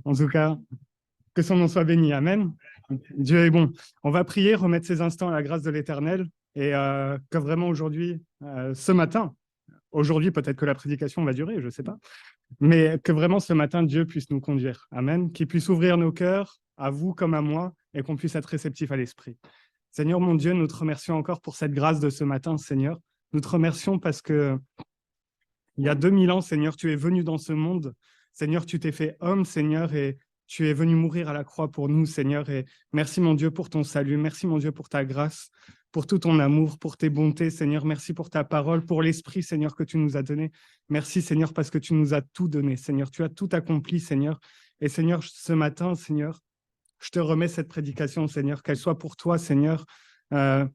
en tout cas. Que son nom soit béni. Amen. Dieu est bon. On va prier, remettre ces instants à la grâce de l'Éternel et que vraiment aujourd'hui, ce matin, aujourd'hui peut-être que la prédication va durer, je ne sais pas, mais que vraiment ce matin, Dieu puisse nous conduire. Amen. Qu'il puisse ouvrir nos cœurs à vous comme à moi et qu'on puisse être réceptif à l'Esprit. Seigneur mon Dieu, nous te remercions encore pour cette grâce de ce matin, Seigneur. Nous te remercions parce que il y a 2000 ans, Seigneur, tu es venu dans ce monde. Seigneur, tu t'es fait homme, Seigneur, et tu es venu mourir à la croix pour nous, Seigneur. Et merci, mon Dieu, pour ton salut. Merci, mon Dieu, pour ta grâce, pour tout ton amour, pour tes bontés, Seigneur. Merci pour ta parole, pour l'esprit, Seigneur, que tu nous as donné. Merci, Seigneur, parce que tu nous as tout donné, Seigneur. Tu as tout accompli, Seigneur. Et Seigneur, ce matin, Seigneur, je te remets cette prédication, Seigneur, qu'elle soit pour toi, Seigneur, une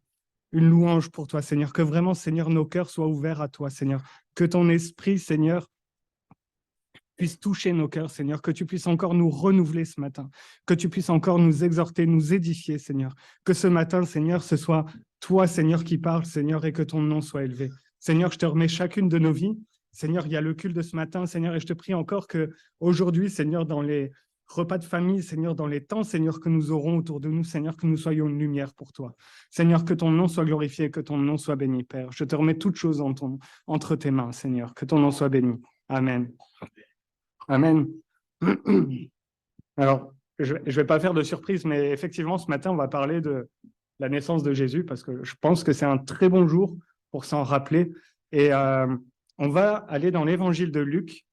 louange pour toi, Seigneur. Que vraiment, Seigneur, nos cœurs soient ouverts à toi, Seigneur. Que ton esprit, Seigneur, puisse toucher nos cœurs, Seigneur, que tu puisses encore nous renouveler ce matin, que tu puisses encore nous exhorter, nous édifier, Seigneur. Que ce matin, Seigneur, ce soit toi, Seigneur, qui parle, Seigneur, et que ton nom soit élevé. Seigneur, je te remets chacune de nos vies. Seigneur, il y a le culte de ce matin, Seigneur, et je te prie encore que aujourd'hui, Seigneur, dans les repas de famille, Seigneur, dans les temps, Seigneur, que nous aurons autour de nous, Seigneur, que nous soyons une lumière pour toi. Seigneur, que ton nom soit glorifié, que ton nom soit béni, Père. Je te remets toutes choses entre tes mains, Seigneur, que ton nom soit béni. Amen. Amen. Alors, je ne vais pas faire de surprise, mais effectivement, ce matin, on va parler de la naissance de Jésus, parce que je pense que c'est un très bon jour pour s'en rappeler. Et on va aller dans l'évangile de Luc,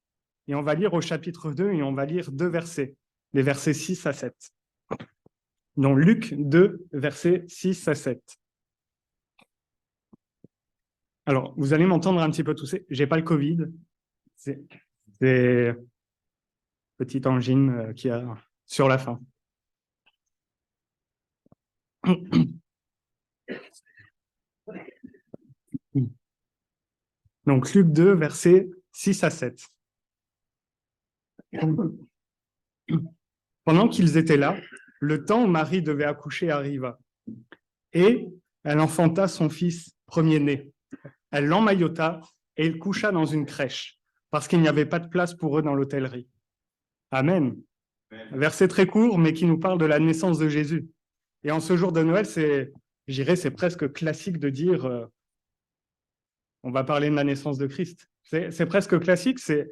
et on va lire au chapitre 2, et on va lire 2 versets, les versets 6 à 7. Donc, Luc 2, versets 6 à 7. Alors, vous allez m'entendre un petit peu tousser. Je n'ai pas le Covid. C'est petite angine qu'il y a sur la fin. Donc, Luc 2, versets 6 à 7. Pendant qu'ils étaient là, le temps où Marie devait accoucher arriva. Et elle enfanta son fils premier-né. Elle l'emmaillota et il coucha dans une crèche, parce qu'il n'y avait pas de place pour eux dans l'hôtellerie. Amen. Verset très court, mais qui nous parle de la naissance de Jésus. Et en ce jour de Noël, c'est presque classique de dire on va parler de la naissance de Christ. C'est presque classique, c'est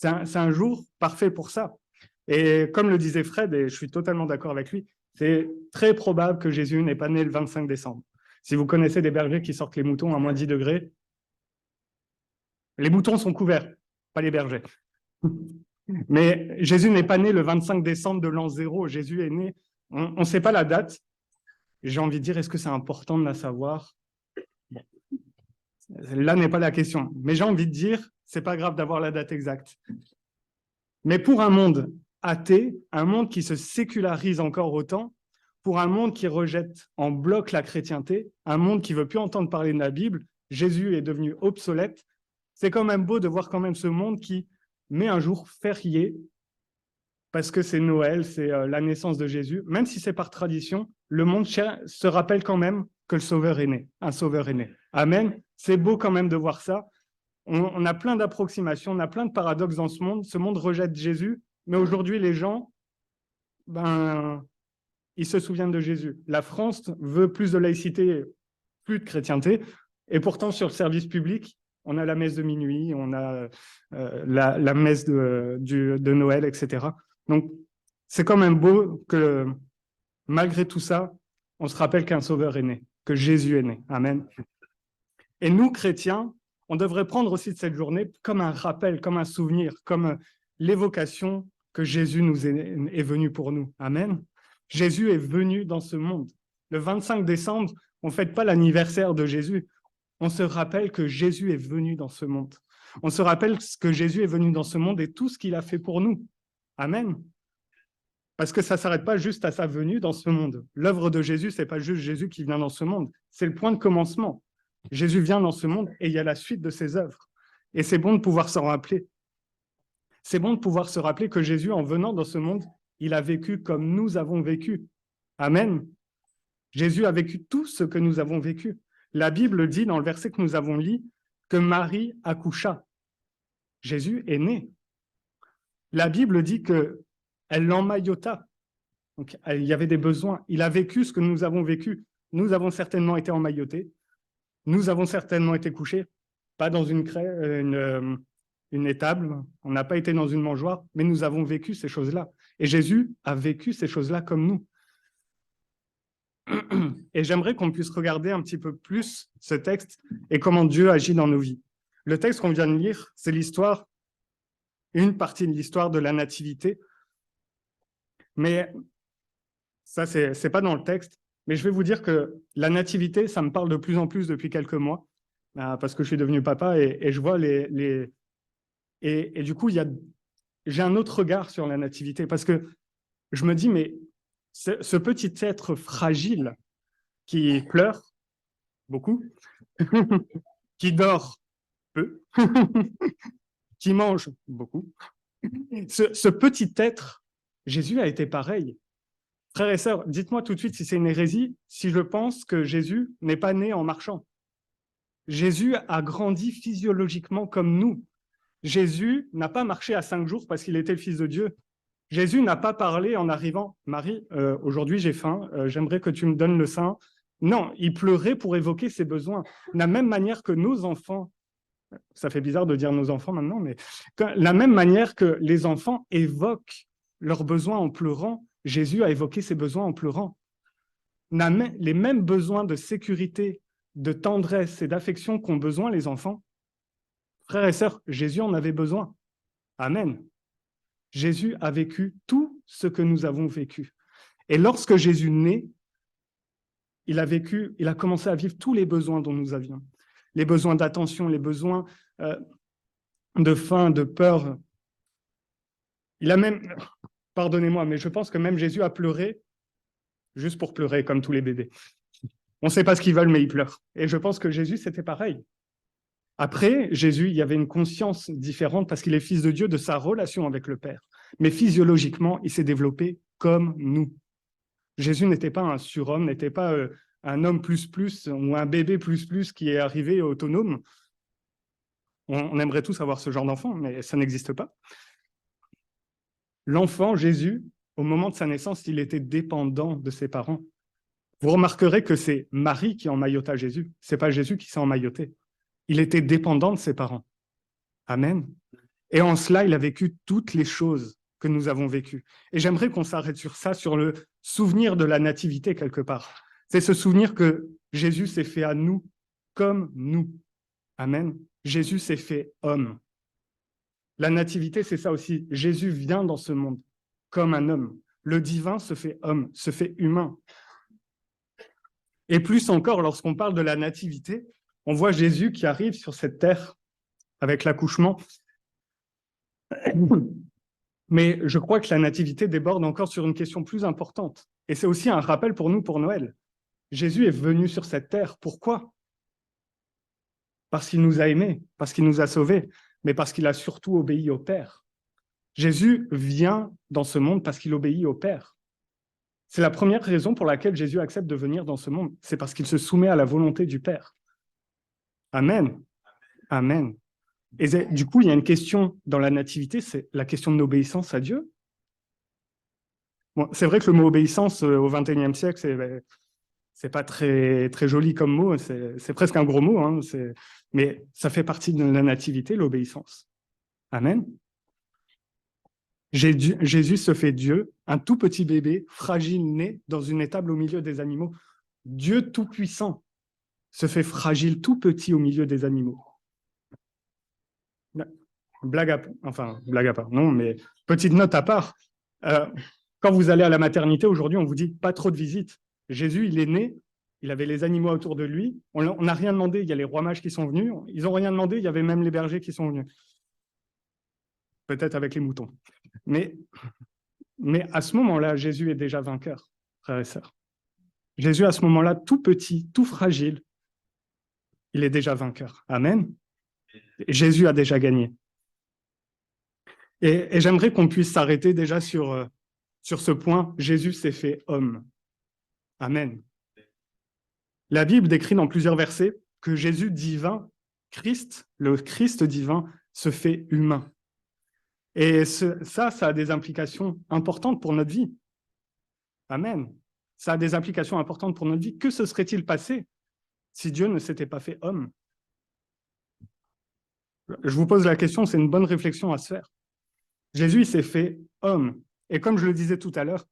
un jour parfait pour ça. Et comme le disait Fred, et je suis totalement d'accord avec lui, c'est très probable que Jésus n'est pas né le 25 décembre. Si vous connaissez des bergers qui sortent les moutons à moins 10 degrés, les moutons sont couverts, pas les bergers. Mais Jésus n'est pas né le 25 décembre de l'an 0. Jésus est né, on ne sait pas la date. J'ai envie de dire, est-ce que c'est important de la savoir? Là n'est pas la question. Mais j'ai envie de dire, c'est pas grave d'avoir la date exacte. Mais pour un monde athée, un monde qui se sécularise encore autant, pour un monde qui rejette en bloc la chrétienté, un monde qui veut plus entendre parler de la Bible, Jésus est devenu obsolète. C'est quand même beau de voir quand même ce monde qui met un jour férié parce que c'est Noël, c'est la naissance de Jésus. Même si c'est par tradition, le monde se rappelle quand même que le Sauveur est né, un Sauveur est né. Amen. C'est beau quand même de voir ça. On a plein d'approximations, on a plein de paradoxes dans ce monde. Ce monde rejette Jésus, mais aujourd'hui, les gens, ils se souviennent de Jésus. La France veut plus de laïcité, plus de chrétienté, et pourtant, sur le service public, on a la messe de minuit, on a la messe de Noël, etc. Donc, c'est quand même beau que, malgré tout ça, on se rappelle qu'un sauveur est né, que Jésus est né. Amen. Et nous, chrétiens, on devrait prendre aussi de cette journée comme un rappel, comme un souvenir, comme l'évocation que Jésus nous est venu pour nous. Amen. Jésus est venu dans ce monde. Le 25 décembre, on ne fête pas l'anniversaire de Jésus. On se rappelle que Jésus est venu dans ce monde. On se rappelle que Jésus est venu dans ce monde et tout ce qu'il a fait pour nous. Amen. Parce que ça ne s'arrête pas juste à sa venue dans ce monde. L'œuvre de Jésus, ce n'est pas juste Jésus qui vient dans ce monde. C'est le point de commencement. Jésus vient dans ce monde et il y a la suite de ses œuvres. Et c'est bon de pouvoir s'en rappeler. C'est bon de pouvoir se rappeler que Jésus, en venant dans ce monde, il a vécu comme nous avons vécu. Amen. Jésus a vécu tout ce que nous avons vécu. La Bible dit, dans le verset que nous avons lu, que Marie accoucha. Jésus est né. La Bible dit que Elle l'emmaillota. Donc, il y avait des besoins. Il a vécu ce que nous avons vécu. Nous avons certainement été emmaillotés. Nous avons certainement été couchés, pas dans une étable. On n'a pas été dans une mangeoire, mais nous avons vécu ces choses-là. Et Jésus a vécu ces choses-là comme nous. Et j'aimerais qu'on puisse regarder un petit peu plus ce texte et comment Dieu agit dans nos vies. Le texte qu'on vient de lire, c'est l'histoire, une partie de l'histoire de la nativité. Mais ça, c'est pas dans le texte. Mais je vais vous dire que la nativité, ça me parle de plus en plus depuis quelques mois, parce que je suis devenu papa et je vois et du coup, j'ai un autre regard sur la nativité, parce que je me dis, mais ce petit être fragile qui pleure beaucoup, qui dort peu, qui mange beaucoup, ce petit être, Jésus a été pareil. Frères et sœurs, dites-moi tout de suite si c'est une hérésie, si je pense que Jésus n'est pas né en marchant. Jésus a grandi physiologiquement comme nous. Jésus n'a pas marché à 5 jours parce qu'il était le Fils de Dieu. Jésus n'a pas parlé en arrivant, Marie, aujourd'hui j'ai faim, j'aimerais que tu me donnes le sein. Non, il pleurait pour évoquer ses besoins. De la même manière que nos enfants, ça fait bizarre de dire nos enfants maintenant, mais la même manière que les enfants évoquent leurs besoins en pleurant, Jésus a évoqué ses besoins en pleurant. Les mêmes besoins de sécurité, de tendresse et d'affection qu'ont besoin les enfants. Frères et sœurs, Jésus en avait besoin. Amen. Jésus a vécu tout ce que nous avons vécu. Et lorsque Jésus naît, il a commencé à vivre tous les besoins dont nous avions. Les besoins d'attention, les besoins de faim, de peur. Il a même, pardonnez-moi, mais je pense que même Jésus a pleuré juste pour pleurer, comme tous les bébés. On ne sait pas ce qu'ils veulent, mais ils pleurent. Et je pense que Jésus, c'était pareil. Après, Jésus, il y avait une conscience différente parce qu'il est fils de Dieu de sa relation avec le Père. Mais physiologiquement, il s'est développé comme nous. Jésus n'était pas un surhomme, n'était pas un homme plus ou un bébé plus qui est arrivé autonome. On aimerait tous avoir ce genre d'enfant, mais ça n'existe pas. L'enfant, Jésus, au moment de sa naissance, il était dépendant de ses parents. Vous remarquerez que c'est Marie qui emmaillota Jésus. Ce n'est pas Jésus qui s'est emmailloté. Il était dépendant de ses parents. Amen. Et en cela, il a vécu toutes les choses que nous avons vécues. Et j'aimerais qu'on s'arrête sur ça, sur le souvenir de la nativité quelque part. C'est ce souvenir que Jésus s'est fait à nous comme nous. Amen. Jésus s'est fait homme. La nativité, c'est ça aussi. Jésus vient dans ce monde comme un homme. Le divin se fait homme, se fait humain. Et plus encore, lorsqu'on parle de la nativité, on voit Jésus qui arrive sur cette terre avec l'accouchement. Mais je crois que la nativité déborde encore sur une question plus importante. Et c'est aussi un rappel pour nous pour Noël. Jésus est venu sur cette terre. Pourquoi? Parce qu'il nous a aimés, parce qu'il nous a sauvés, mais parce qu'il a surtout obéi au Père. Jésus vient dans ce monde parce qu'il obéit au Père. C'est la première raison pour laquelle Jésus accepte de venir dans ce monde. C'est parce qu'il se soumet à la volonté du Père. Amen. Amen. Et du coup, il y a une question dans la nativité, c'est la question de l'obéissance à Dieu. Bon, c'est vrai que le mot obéissance au XXIe siècle, c'est pas très, très joli comme mot, c'est presque un gros mot, hein, mais ça fait partie de la nativité, l'obéissance. Amen. Jésus se fait Dieu, un tout petit bébé, fragile, né dans une étable au milieu des animaux. Dieu tout-puissant se fait fragile, tout petit au milieu des animaux. Blague à part, non, mais petite note à part. Quand vous allez à la maternité, aujourd'hui, on vous dit pas trop de visites. Jésus, il est né, il avait les animaux autour de lui. On n'a rien demandé, il y a les rois mages qui sont venus. Ils n'ont rien demandé, il y avait même les bergers qui sont venus. Peut-être avec les moutons. Mais à ce moment-là, Jésus est déjà vainqueur, frères et sœurs. Jésus, à ce moment-là, tout petit, tout fragile, il est déjà vainqueur. Amen. Jésus a déjà gagné. Et j'aimerais qu'on puisse s'arrêter déjà sur ce point. Jésus s'est fait homme. Amen. La Bible décrit dans plusieurs versets que Jésus divin, Christ, le Christ divin, se fait humain. Et ça a des implications importantes pour notre vie. Amen. Ça a des implications importantes pour notre vie. Que se serait-il passé si Dieu ne s'était pas fait homme? Je vous pose la question, c'est une bonne réflexion à se faire. Jésus, il s'est fait homme. Et comme je le disais tout à l'heure,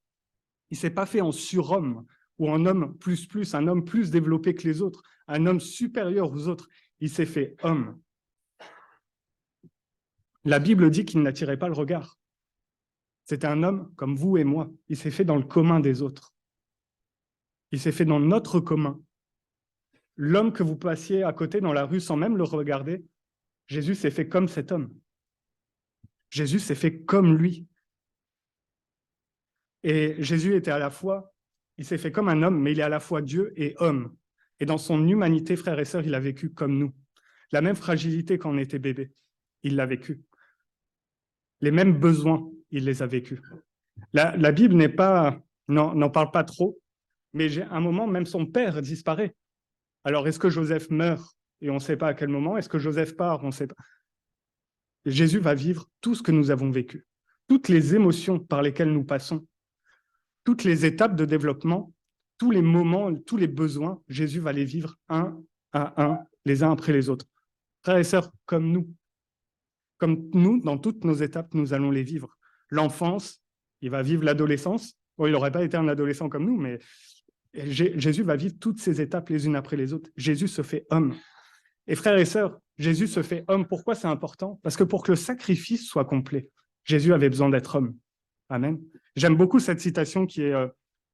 il ne s'est pas fait en surhomme ou en homme plus, un homme plus développé que les autres, un homme supérieur aux autres. Il s'est fait homme. La Bible dit qu'il n'attirait pas le regard. C'était un homme comme vous et moi. Il s'est fait dans le commun des autres. Il s'est fait dans notre commun. L'homme que vous passiez à côté dans la rue sans même le regarder, Jésus s'est fait comme cet homme. Jésus s'est fait comme lui. Et Jésus était à la fois, il s'est fait comme un homme, mais il est à la fois Dieu et homme. Et dans son humanité, frères et sœurs, il a vécu comme nous. La même fragilité quand on était bébé, il l'a vécu. Les mêmes besoins, il les a vécus. La Bible n'en parle pas trop, mais j'ai un moment, même son père disparaît. Alors, est-ce que Joseph meurt et on ne sait pas à quel moment? Est-ce que Joseph part? On ne sait pas. Jésus va vivre tout ce que nous avons vécu, toutes les émotions par lesquelles nous passons, toutes les étapes de développement, tous les moments, tous les besoins, Jésus va les vivre un à un, les uns après les autres. Frères et sœurs, comme nous, dans toutes nos étapes, nous allons les vivre. L'enfance, il va vivre l'adolescence. Bon, il n'aurait pas été un adolescent comme nous, mais Jésus va vivre toutes ces étapes les unes après les autres. Jésus se fait homme. Et frères et sœurs, Jésus se fait homme. Pourquoi c'est important? Parce que pour que le sacrifice soit complet, Jésus avait besoin d'être homme. Amen. J'aime beaucoup cette citation qui est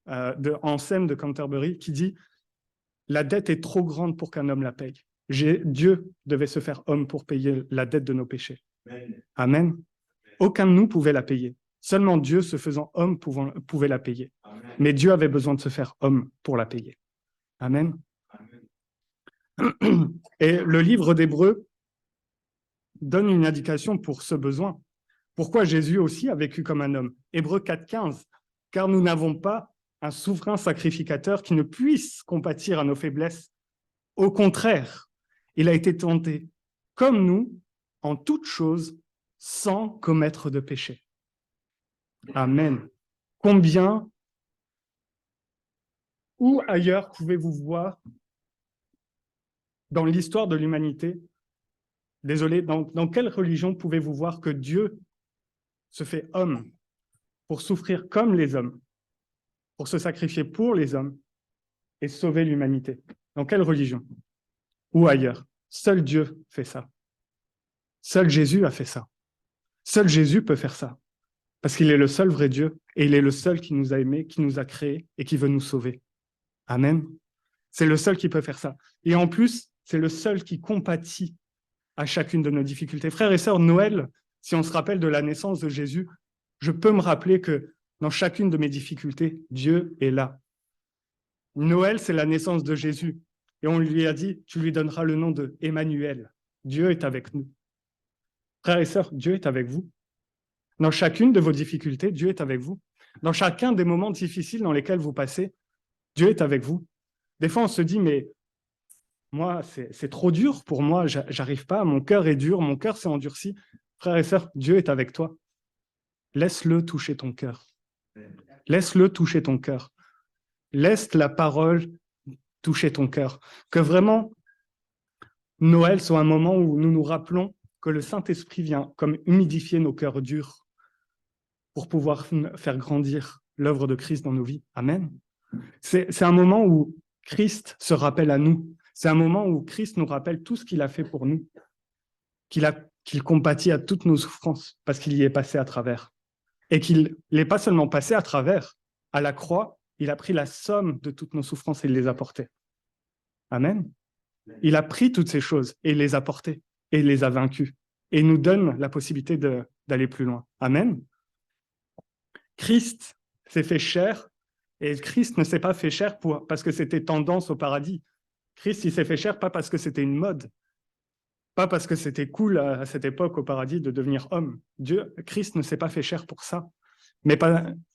de Anselme de Canterbury qui dit « La dette est trop grande pour qu'un homme la paye. Dieu devait se faire homme pour payer la dette de nos péchés. » Amen. Aucun de nous pouvait la payer. Seulement Dieu, se faisant homme, pouvait la payer. Amen. Mais Dieu avait besoin de se faire homme pour la payer. Amen. Amen. Et le livre d'Hébreux donne une indication pour ce besoin. Pourquoi Jésus aussi a vécu comme un homme? Hébreux 4,15. Car nous n'avons pas un souverain sacrificateur qui ne puisse compatir à nos faiblesses. Au contraire, il a été tenté comme nous en toutes choses sans commettre de péché. Amen. Combien, où ailleurs pouvez-vous voir dans l'histoire de l'humanité, désolé, dans quelle religion pouvez-vous voir que Dieu se fait homme pour souffrir comme les hommes, pour se sacrifier pour les hommes et sauver l'humanité? Dans quelle religion? Ou ailleurs? Seul Dieu fait ça. Seul Jésus a fait ça. Seul Jésus peut faire ça. Parce qu'il est le seul vrai Dieu et il est le seul qui nous a aimés, qui nous a créés et qui veut nous sauver. Amen. C'est le seul qui peut faire ça. Et en plus, c'est le seul qui compatit à chacune de nos difficultés. Frères et sœurs, Noël, si on se rappelle de la naissance de Jésus, je peux me rappeler que dans chacune de mes difficultés, Dieu est là. Noël, c'est la naissance de Jésus. Et on lui a dit, tu lui donneras le nom de Emmanuel. Dieu est avec nous. Frères et sœurs, Dieu est avec vous. Dans chacune de vos difficultés, Dieu est avec vous. Dans chacun des moments difficiles dans lesquels vous passez, Dieu est avec vous. Des fois, on se dit, mais moi, c'est trop dur pour moi, j'arrive pas, mon cœur est dur, mon cœur s'est endurci. Frères et sœurs, Dieu est avec toi. Laisse-le toucher ton cœur. Laisse-le toucher ton cœur. Laisse la parole toucher ton cœur. Que vraiment, Noël soit un moment où nous nous rappelons que le Saint-Esprit vient comme humidifier nos cœurs durs pour pouvoir faire grandir l'œuvre de Christ dans nos vies. Amen. C'est un moment où Christ se rappelle à nous. C'est un moment où Christ nous rappelle tout ce qu'il a fait pour nous, qu'il compatit à toutes nos souffrances parce qu'il y est passé à travers. Et qu'il n'est pas seulement passé à travers, à la croix, il a pris la somme de toutes nos souffrances et il les a portées. Amen. Il a pris toutes ces choses et il les a portées et il les a vaincues. Et il nous donne la possibilité d'aller plus loin. Amen. Christ s'est fait chair et Christ ne s'est pas fait chair parce que c'était tendance au paradis. Christ, il s'est fait chair pas parce que c'était une mode, pas parce que c'était cool à cette époque au paradis de devenir homme. Christ ne s'est pas fait chair pour ça, mais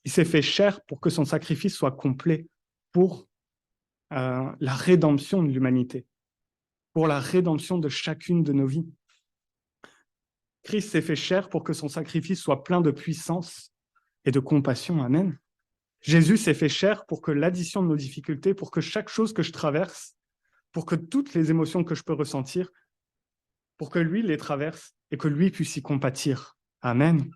il s'est fait chair pour que son sacrifice soit complet, pour la rédemption de l'humanité, pour la rédemption de chacune de nos vies. Christ s'est fait chair pour que son sacrifice soit plein de puissance et de compassion. Amen. Jésus s'est fait chair pour que l'addition de nos difficultés, pour que chaque chose que je traverse, pour que toutes les émotions que je peux ressentir, pour que lui les traverse et que lui puisse y compatir. Amen.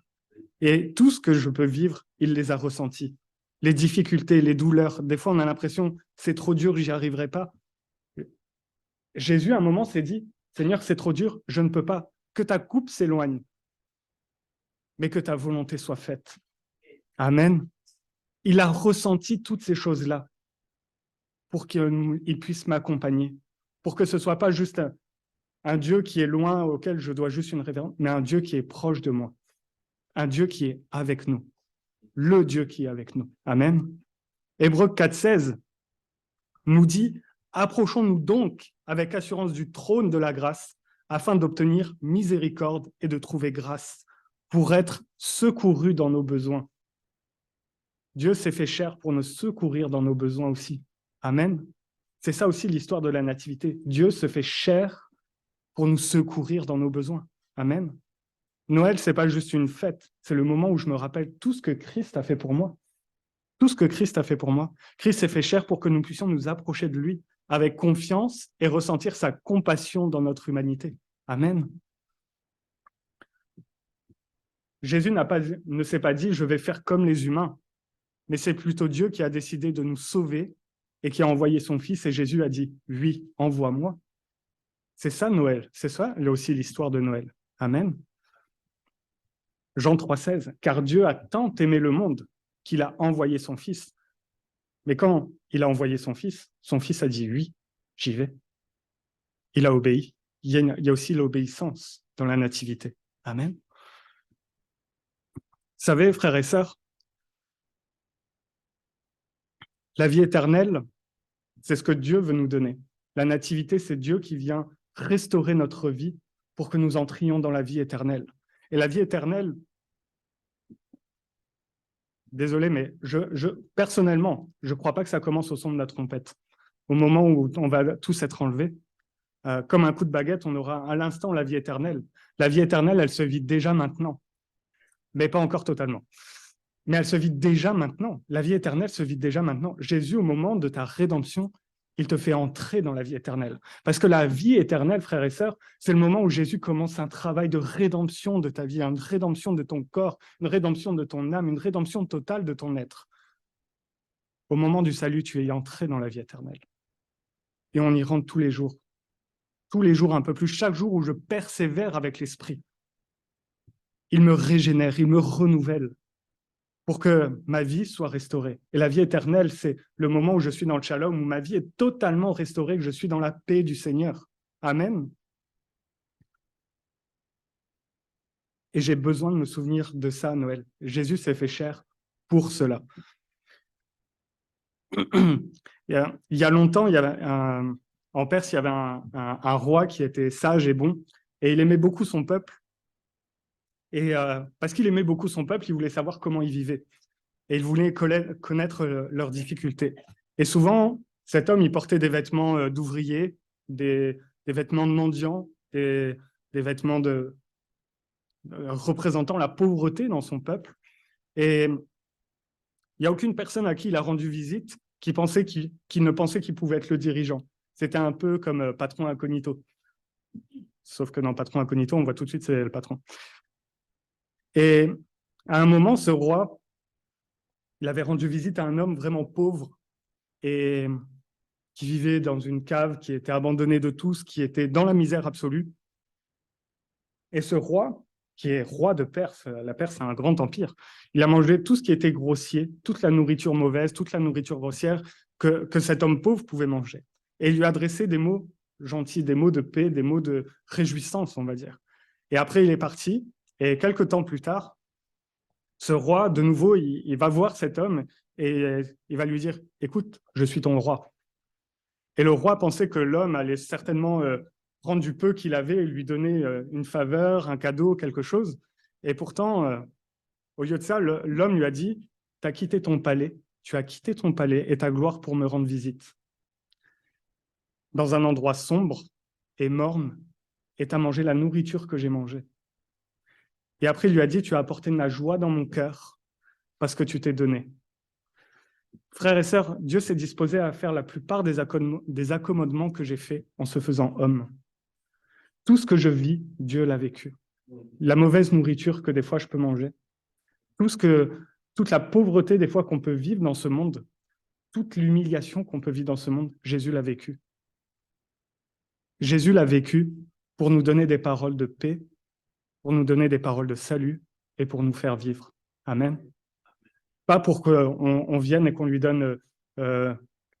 Et tout ce que je peux vivre, il les a ressentis. Les difficultés, les douleurs. Des fois, on a l'impression, c'est trop dur, j'y arriverai pas. Jésus, à un moment, s'est dit, Seigneur, c'est trop dur, je ne peux pas. Que ta coupe s'éloigne, mais que ta volonté soit faite. Amen. Il a ressenti toutes ces choses-là pour qu'il puisse m'accompagner, pour que ce ne soit pas juste un Dieu qui est loin, auquel je dois juste une révérence, mais un Dieu qui est proche de moi, un Dieu qui est avec nous, le Dieu qui est avec nous. Amen. Hébreux 4,16 nous dit « Approchons-nous donc avec assurance du trône de la grâce afin d'obtenir miséricorde et de trouver grâce pour être secourus dans nos besoins. » Dieu s'est fait chair pour nous secourir dans nos besoins aussi. Amen. C'est ça aussi l'histoire de la nativité. Dieu se fait chair pour nous secourir dans nos besoins. Amen. Noël, ce n'est pas juste une fête, c'est le moment où je me rappelle tout ce que Christ a fait pour moi. Tout ce que Christ a fait pour moi. Christ s'est fait chair pour que nous puissions nous approcher de lui avec confiance et ressentir sa compassion dans notre humanité. Amen. Jésus ne s'est pas dit « je vais faire comme les humains », mais c'est plutôt Dieu qui a décidé de nous sauver et qui a envoyé son Fils, et Jésus a dit « oui, envoie-moi ». C'est ça Noël, c'est ça là aussi l'histoire de Noël. Amen. Jean 3,16, « car Dieu a tant aimé le monde qu'il a envoyé son Fils. » Mais quand il a envoyé son Fils a dit « oui, j'y vais ». Il a obéi. Il y a aussi l'obéissance dans la nativité. Amen. Vous savez, frères et sœurs, la vie éternelle, c'est ce que Dieu veut nous donner. La nativité, c'est Dieu qui vient restaurer notre vie pour que nous entrions dans la vie éternelle. Et la vie éternelle, désolé, mais personnellement, je ne crois pas que ça commence au son de la trompette. Au moment où on va tous être enlevés, comme un coup de baguette, on aura à l'instant la vie éternelle. La vie éternelle, elle se vit déjà maintenant, mais pas encore totalement. Mais elle se vit déjà maintenant. La vie éternelle se vit déjà maintenant. Jésus, au moment de ta rédemption, il te fait entrer dans la vie éternelle. Parce que la vie éternelle, frères et sœurs, c'est le moment où Jésus commence un travail de rédemption de ta vie, une rédemption de ton corps, une rédemption de ton âme, une rédemption totale de ton être. Au moment du salut, tu es entré dans la vie éternelle. Et on y rentre tous les jours un peu plus, chaque jour où je persévère avec l'Esprit. Il me régénère, il me renouvelle pour que ma vie soit restaurée. Et la vie éternelle, c'est le moment où je suis dans le shalom, où ma vie est totalement restaurée, que je suis dans la paix du Seigneur. Amen. Et j'ai besoin de me souvenir de ça à Noël. Jésus s'est fait chair pour cela. Il y a longtemps, en Perse, il y avait un roi qui était sage et bon, et il aimait beaucoup son peuple. Et parce qu'il aimait beaucoup son peuple, il voulait savoir comment il vivait. Et il voulait connaître leurs difficultés. Et souvent, cet homme, il portait des vêtements d'ouvriers, des vêtements de mendiants, des vêtements représentant la pauvreté dans son peuple. Et il n'y a aucune personne à qui il a rendu visite qui ne pensait qu'il pouvait être le dirigeant. C'était un peu comme patron incognito. Sauf que dans patron incognito, on voit tout de suite c'est le patron. Et à un moment, ce roi, il avait rendu visite à un homme vraiment pauvre et qui vivait dans une cave, qui était abandonné de tous, qui était dans la misère absolue. Et ce roi, qui est roi de Perse, la Perse est un grand empire, il a mangé tout ce qui était grossier, toute la nourriture mauvaise, toute la nourriture grossière que cet homme pauvre pouvait manger. Et il lui a adressé des mots gentils, des mots de paix, des mots de réjouissance, on va dire. Et après, il est parti, et quelques temps plus tard, ce roi, de nouveau, il va voir cet homme et il va lui dire « Écoute, je suis ton roi ». Et le roi pensait que l'homme allait certainement prendre du peu qu'il avait et lui donner une faveur, un cadeau, quelque chose. Et pourtant, au lieu de ça, l'homme lui a dit « Tu as quitté ton palais, tu as quitté ton palais et ta gloire pour me rendre visite. Dans un endroit sombre et morne, et tu as mangé la nourriture que j'ai mangée. Et après, il lui a dit, tu as apporté de la joie dans mon cœur parce que tu t'es donné. Frères et sœurs, Dieu s'est disposé à faire la plupart des accommodements que j'ai faits en se faisant homme. Tout ce que je vis, Dieu l'a vécu. La mauvaise nourriture que des fois je peux manger, toute la pauvreté des fois qu'on peut vivre dans ce monde, toute l'humiliation qu'on peut vivre dans ce monde, Jésus l'a vécu. Jésus l'a vécu pour nous donner des paroles de paix, pour nous donner des paroles de salut et pour nous faire vivre. Amen. Pas pour qu'on vienne et qu'on lui donne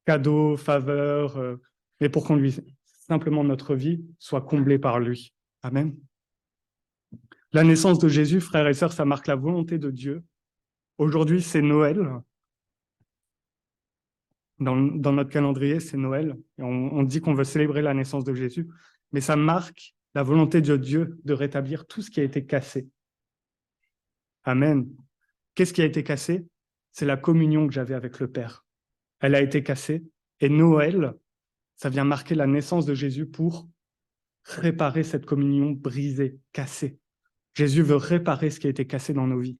cadeaux, faveurs, mais pour qu'on lui, simplement notre vie soit comblée par lui. Amen. La naissance de Jésus, frères et sœurs, ça marque la volonté de Dieu. Aujourd'hui, c'est Noël. Dans notre calendrier, c'est Noël. Et on dit qu'on veut célébrer la naissance de Jésus, mais ça marque la volonté de Dieu de rétablir tout ce qui a été cassé. Amen. Qu'est-ce qui a été cassé? C'est la communion que j'avais avec le Père. Elle a été cassée. Et Noël, ça vient marquer la naissance de Jésus pour réparer cette communion brisée, cassée. Jésus veut réparer ce qui a été cassé dans nos vies.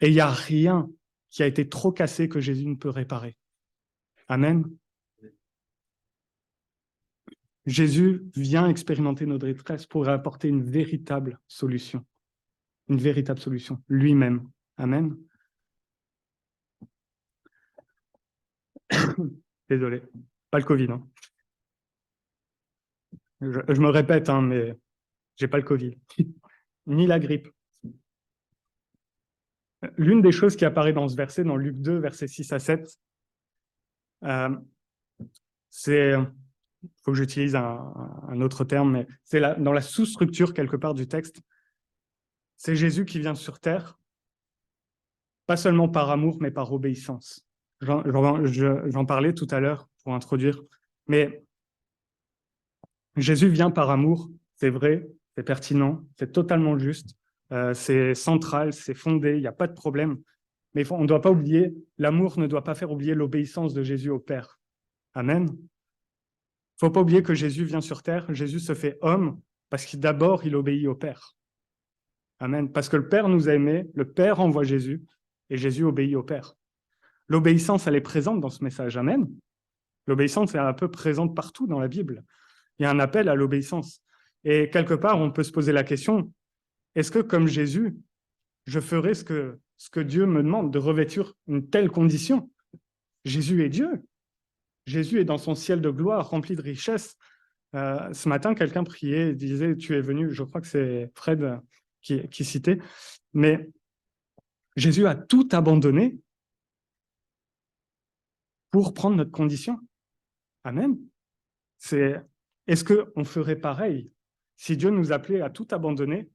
Et il n'y a rien qui a été trop cassé que Jésus ne peut réparer. Amen. Jésus vient expérimenter notre détresse pour apporter une véritable solution. Une véritable solution, lui-même. Amen. Désolé, pas le Covid. Hein. Je me répète, hein, mais j'ai pas le Covid, ni la grippe. L'une des choses qui apparaît dans ce verset, dans Luc 2, versets 6 à 7, c'est, il faut que j'utilise un autre terme, mais c'est dans la sous-structure quelque part du texte, c'est Jésus qui vient sur terre, pas seulement par amour, mais par obéissance. J'en parlais tout à l'heure pour introduire, mais Jésus vient par amour, c'est vrai, c'est pertinent, c'est totalement juste, c'est central, c'est fondé, il n'y a pas de problème. Mais on ne doit pas oublier, l'amour ne doit pas faire oublier l'obéissance de Jésus au Père. Amen. Il ne faut pas oublier que Jésus vient sur terre, Jésus se fait homme parce qu'il d'abord, il obéit au Père. Amen. Parce que le Père nous a aimés, le Père envoie Jésus et Jésus obéit au Père. L'obéissance, elle est présente dans ce message. Amen. L'obéissance est un peu présente partout dans la Bible. Il y a un appel à l'obéissance. Et quelque part, on peut se poser la question, est-ce que comme Jésus, je ferai ce que Dieu me demande, de revêtir une telle condition? Jésus est Dieu. Jésus est dans son ciel de gloire, rempli de richesses. Ce matin, quelqu'un priait et disait, tu es venu, je crois que c'est Fred qui citait, mais Jésus a tout abandonné pour prendre notre condition. Amen. Est-ce qu'on ferait pareil si Dieu nous appelait à tout abandonner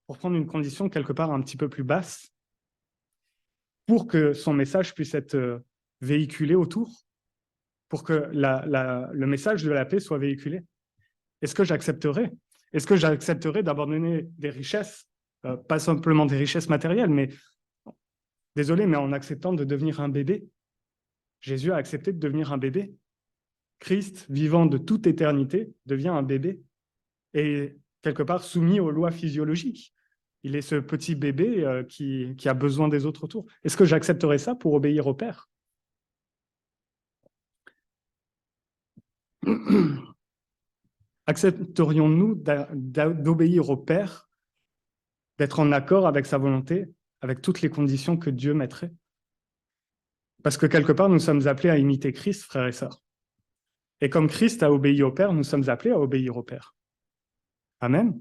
pour prendre une condition quelque part un petit peu plus basse, pour que son message puisse être véhiculé autour, pour que le message de la paix soit véhiculé? Est-ce que j'accepterais? Est-ce que j'accepterais d'abandonner des richesses, pas simplement des richesses matérielles, mais, désolé, mais en acceptant de devenir un bébé? Jésus a accepté de devenir un bébé. Christ, vivant de toute éternité, devient un bébé et quelque part soumis aux lois physiologiques. Il est ce petit bébé qui a besoin des autres autour. Est-ce que j'accepterais ça pour obéir au Père? Accepterions-nous d'obéir au Père, d'être en accord avec sa volonté, avec toutes les conditions que Dieu mettrait? Parce que quelque part, nous sommes appelés à imiter Christ, frères et sœurs. Et comme Christ a obéi au Père, nous sommes appelés à obéir au Père. Amen.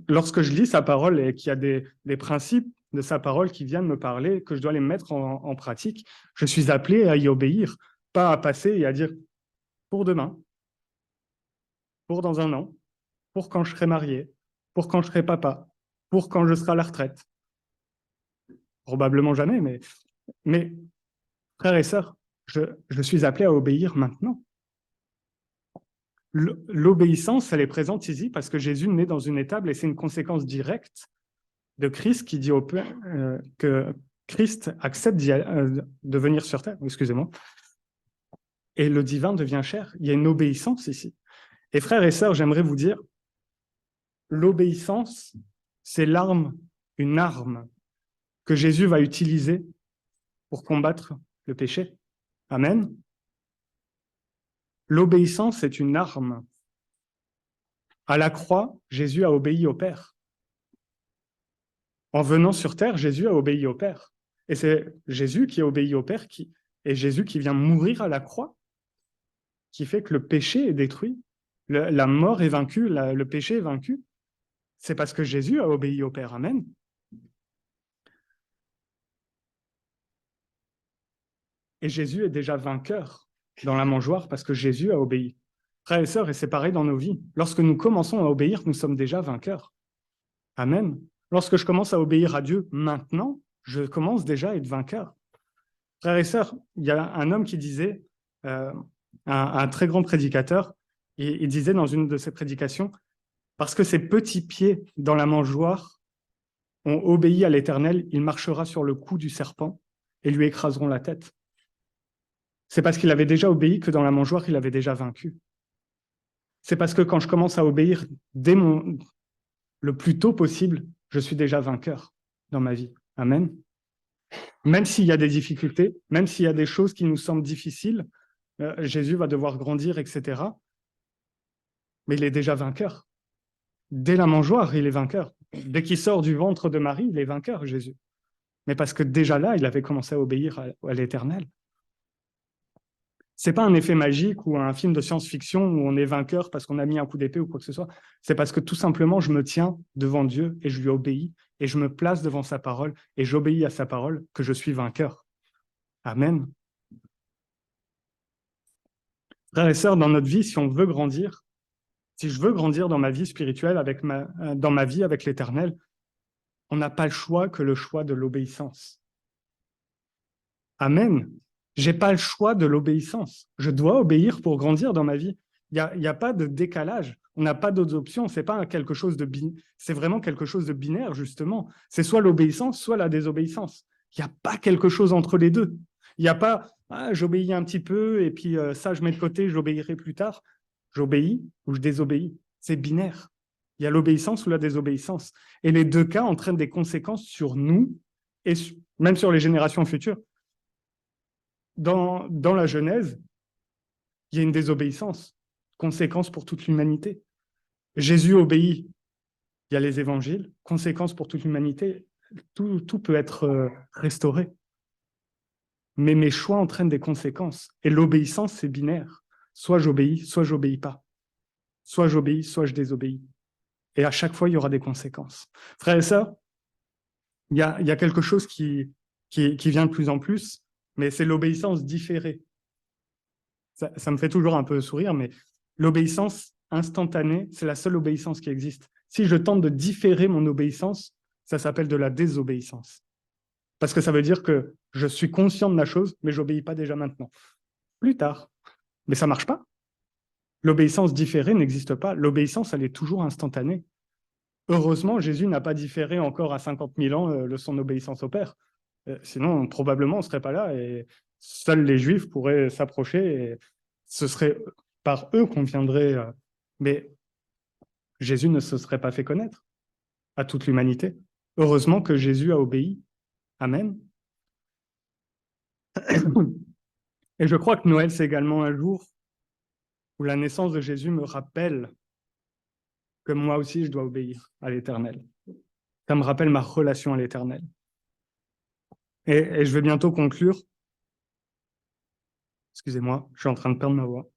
Lorsque je lis sa parole et qu'il y a des principes de sa parole qui viennent me parler, que je dois les mettre en pratique, je suis appelé à y obéir, pas à passer et à dire pour demain, pour dans un an, pour quand je serai marié, pour quand je serai papa, pour quand je serai à la retraite. Probablement jamais, mais frères et sœurs, je suis appelé à obéir maintenant. L'obéissance, elle est présente ici parce que Jésus naît dans une étable et c'est une conséquence directe de Christ qui dit au Père que Christ accepte de venir sur terre, excusez-moi, et le divin devient chair. Il y a une obéissance ici. Et frères et sœurs, j'aimerais vous dire, l'obéissance, c'est une arme que Jésus va utiliser pour combattre le péché. Amen. L'obéissance est une arme. À la croix, Jésus a obéi au Père. En venant sur terre, Jésus a obéi au Père. Et c'est Jésus qui a obéi au Père et Jésus qui vient mourir à la croix, qui fait que le péché est détruit, la mort est vaincue, le péché est vaincu. C'est parce que Jésus a obéi au Père. Amen. Et Jésus est déjà vainqueur dans la mangeoire parce que Jésus a obéi. Frères et sœurs, et c'est pareil dans nos vies. Lorsque nous commençons à obéir, nous sommes déjà vainqueurs. Amen. Lorsque je commence à obéir à Dieu maintenant, je commence déjà à être vainqueur. Frères et sœurs, il y a un homme qui disait, un très grand prédicateur, il disait dans une de ses prédications, parce que ses petits pieds dans la mangeoire ont obéi à l'Éternel, il marchera sur le cou du serpent et lui écraseront la tête. C'est parce qu'il avait déjà obéi que dans la mangeoire, il avait déjà vaincu. C'est parce que quand je commence à obéir le plus tôt possible, je suis déjà vainqueur dans ma vie. Amen. Même s'il y a des difficultés, même s'il y a des choses qui nous semblent difficiles, Jésus va devoir grandir, etc. Mais il est déjà vainqueur. Dès la mangeoire, il est vainqueur. Dès qu'il sort du ventre de Marie, il est vainqueur, Jésus. Mais parce que déjà là, il avait commencé à obéir à l'Éternel. C'est pas un effet magique ou un film de science-fiction où on est vainqueur parce qu'on a mis un coup d'épée ou quoi que ce soit. C'est parce que tout simplement, je me tiens devant Dieu et je lui obéis et je me place devant sa parole et j'obéis à sa parole que je suis vainqueur. Amen. Frères et sœurs, dans notre vie, si on veut grandir, si je veux grandir dans ma vie spirituelle, dans ma vie avec l'Éternel, on n'a pas le choix que le choix de l'obéissance. Amen. J'ai pas le choix de l'obéissance. Je dois obéir pour grandir dans ma vie. Il y a pas de décalage. On n'a pas d'autres options. C'est pas quelque chose de c'est vraiment quelque chose de binaire justement. C'est soit l'obéissance, soit la désobéissance. Il n'y a pas quelque chose entre les deux. Il n'y a pas j'obéis un petit peu et puis ça je mets de côté, j'obéirai plus tard. J'obéis ou je désobéis. C'est binaire. Il y a l'obéissance ou la désobéissance. Et les deux cas entraînent des conséquences sur nous et même sur les générations futures. Dans la Genèse, il y a une désobéissance, conséquence pour toute l'humanité. Jésus obéit, il y a les évangiles, conséquence pour toute l'humanité. Tout peut être restauré. Mais mes choix entraînent des conséquences. Et l'obéissance, c'est binaire. Soit j'obéis pas. Soit j'obéis, soit je désobéis. Et à chaque fois, il y aura des conséquences. Frères et sœurs, il y a quelque chose qui vient de plus en plus, mais c'est l'obéissance différée. Ça me fait toujours un peu sourire, mais l'obéissance instantanée, c'est la seule obéissance qui existe. Si je tente de différer mon obéissance, ça s'appelle de la désobéissance. Parce que ça veut dire que je suis conscient de la chose, mais je n'obéis pas déjà maintenant. Plus tard. Mais ça ne marche pas. L'obéissance différée n'existe pas. L'obéissance, elle est toujours instantanée. Heureusement, Jésus n'a pas différé encore à 50 000 ans son obéissance au Père. Sinon, probablement, on ne serait pas là et seuls les Juifs pourraient s'approcher et ce serait par eux qu'on viendrait. Mais Jésus ne se serait pas fait connaître à toute l'humanité. Heureusement que Jésus a obéi. Amen. Et je crois que Noël, c'est également un jour où la naissance de Jésus me rappelle que moi aussi, je dois obéir à l'Éternel. Ça me rappelle ma relation à l'Éternel. Et je vais bientôt conclure. Excusez-moi, je suis en train de perdre ma voix.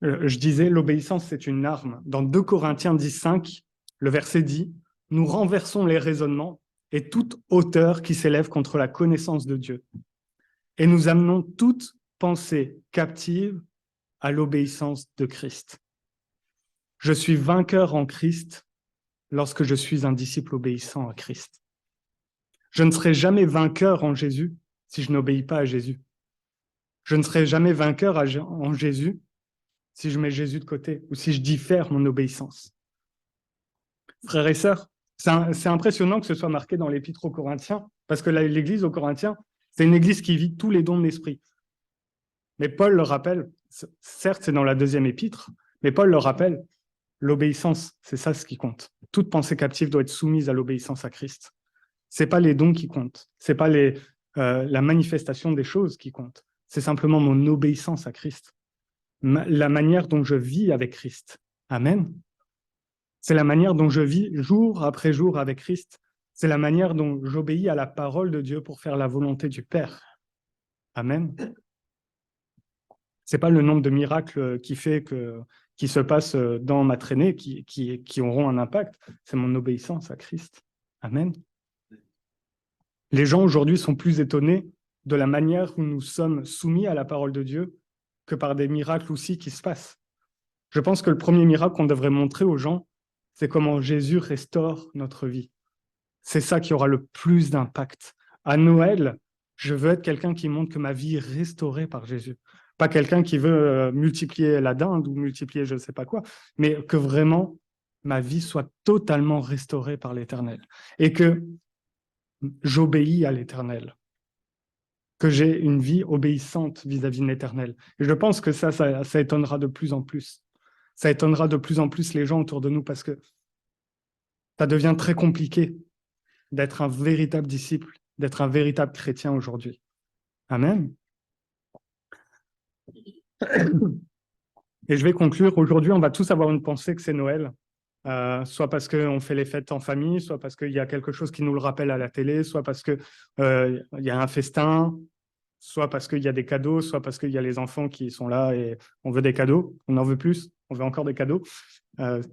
Je disais, l'obéissance, c'est une arme. Dans 2 Corinthiens 10,5, le verset dit « Nous renversons les raisonnements et toute hauteur qui s'élève contre la connaissance de Dieu. Et nous amenons toute pensée captive à l'obéissance de Christ. Je suis vainqueur en Christ lorsque je suis un disciple obéissant à Christ. Je ne serai jamais vainqueur en Jésus si je n'obéis pas à Jésus. Je ne serai jamais vainqueur en Jésus si je mets Jésus de côté ou si je diffère mon obéissance. Frères et sœurs, c'est impressionnant que ce soit marqué dans l'Épître aux Corinthiens, parce que l'Église aux Corinthiens, c'est une Église qui vit tous les dons de l'Esprit. Mais Paul le rappelle, certes, c'est dans la deuxième épître, mais Paul le rappelle, l'obéissance, c'est ça ce qui compte. Toute pensée captive doit être soumise à l'obéissance à Christ. C'est pas les dons qui comptent, c'est pas la manifestation des choses qui comptent. C'est simplement mon obéissance à Christ, la manière dont je vis avec Christ. Amen. C'est la manière dont je vis jour après jour avec Christ. C'est la manière dont j'obéis à la parole de Dieu pour faire la volonté du Père. Amen. C'est pas le nombre de miracles qui se passent dans ma traînée qui auront un impact. C'est mon obéissance à Christ. Amen. Les gens aujourd'hui sont plus étonnés de la manière où nous sommes soumis à la parole de Dieu que par des miracles aussi qui se passent. Je pense que le premier miracle qu'on devrait montrer aux gens, c'est comment Jésus restaure notre vie. C'est ça qui aura le plus d'impact. À Noël, je veux être quelqu'un qui montre que ma vie est restaurée par Jésus. Pas quelqu'un qui veut multiplier la dinde ou multiplier je ne sais pas quoi, mais que vraiment ma vie soit totalement restaurée par l'Éternel et que j'obéis à l'Éternel, que j'ai une vie obéissante vis-à-vis de l'Éternel. Et je pense que ça étonnera de plus en plus. Ça étonnera de plus en plus les gens autour de nous parce que ça devient très compliqué d'être un véritable disciple, d'être un véritable chrétien aujourd'hui. Amen. Et je vais conclure. Aujourd'hui, on va tous avoir une pensée que c'est Noël. Soit parce qu'on fait les fêtes en famille, soit parce qu'il y a quelque chose qui nous le rappelle à la télé, soit parce qu'il y a un festin, soit parce qu'il y a des cadeaux, soit parce qu'il y a les enfants qui sont là et on veut des cadeaux, on en veut plus, on veut encore des cadeaux.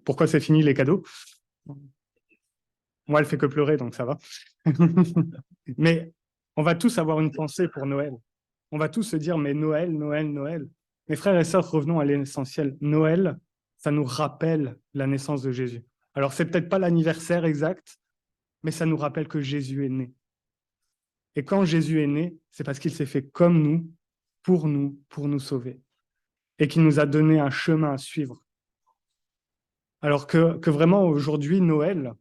Pourquoi c'est fini les cadeaux? Moi, elle fait que pleurer, donc ça va. Mais on va tous avoir une pensée pour Noël. On va tous se dire, mais Noël, Noël, Noël. Mes frères et sœurs, revenons à l'essentiel. Noël, ça nous rappelle la naissance de Jésus. Alors, c'est peut-être pas l'anniversaire exact, mais ça nous rappelle que Jésus est né. Et quand Jésus est né, c'est parce qu'il s'est fait comme nous, pour nous sauver. Et qu'il nous a donné un chemin à suivre. Alors que vraiment, aujourd'hui, Noël,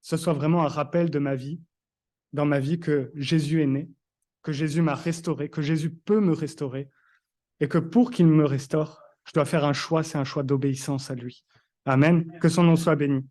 ce soit vraiment un rappel de ma vie, dans ma vie, que Jésus est né, que Jésus m'a restauré, que Jésus peut me restaurer, et que pour qu'il me restaure, je dois faire un choix, c'est un choix d'obéissance à lui. Amen. Que son nom soit béni.